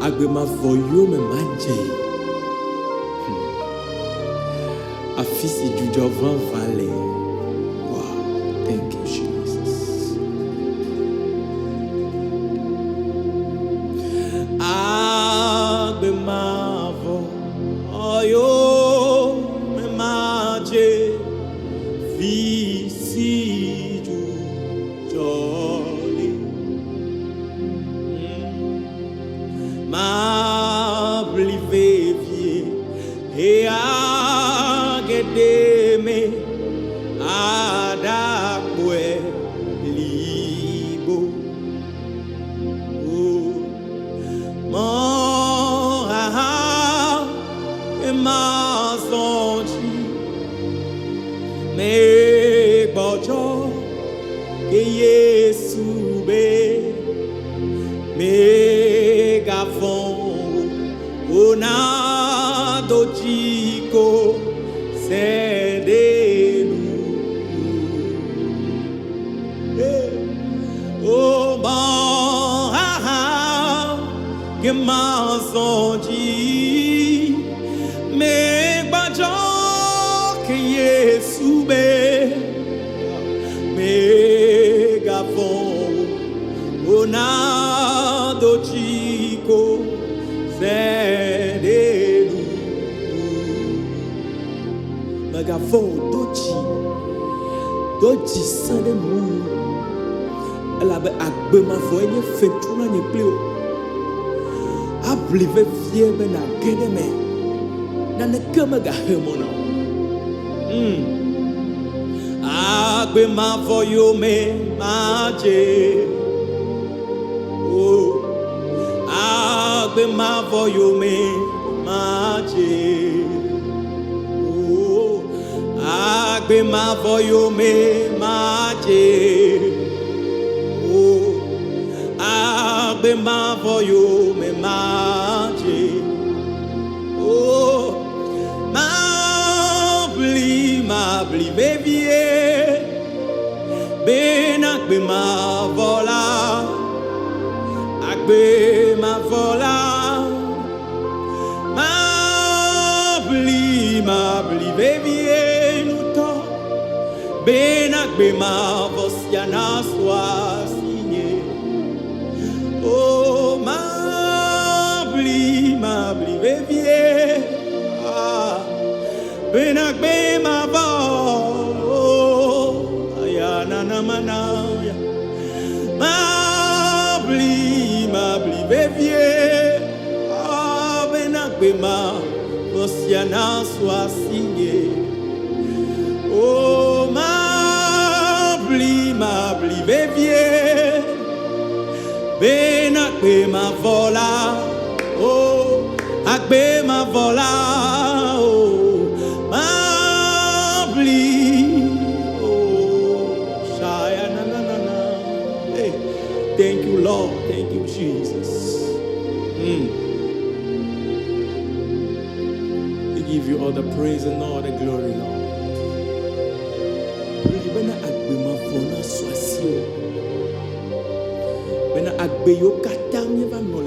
Agbemavɔ yome madze. Afisi dzidzɔ vale. Wow, thank you, Jesus. Agbemavɔ yome madze. Visi dzidzɔ le. Maʋli vevie et Agbeme Aɖakpɔe blibo. Xaxa et mazɔ Megbɔdzɔ ke Yesu be Mègavɔ nàdo dzidzɔ sedenu. Oh xaxa ke mazɔ Megbɔdzɔ ke Yesu be Mègavɔ nàdo dzidzɔ sedenu. Mègavɔ doji sande mu. Elabe Agbemavɔ enye fetu na nye kple o. Aʋli vevie be na ge ɖe me. Naneke megahe mo na o. Agbemavɔ yome madze. Oh, Agbemavɔ yome madze. Oh, Agbemavɔ yome madze. Oh, Agbemavɔ yome madze. Oh, Maʋli vevie ben Agbemavɔ la. Agbemavɔ la. Maʋli vevie nuto ben Agbemavɔ siana soit signé. Oh Maʋli vevie ben Agbemavɔ. Oh ya nana mana ya. Maʋli vevie ben Agbemavɔ siana soit signé. Oh Maʋli vevie ben Agbemavɔ la. Oh Agbemavɔ la. Oh Maʋli. Oh shaya na na na na. Hey, thank you Lord, thank you Jesus. We give you all the praise and all the glory, Lord. Bena Agbemavɔ na swasio. Bena Agbe yo kata mi va no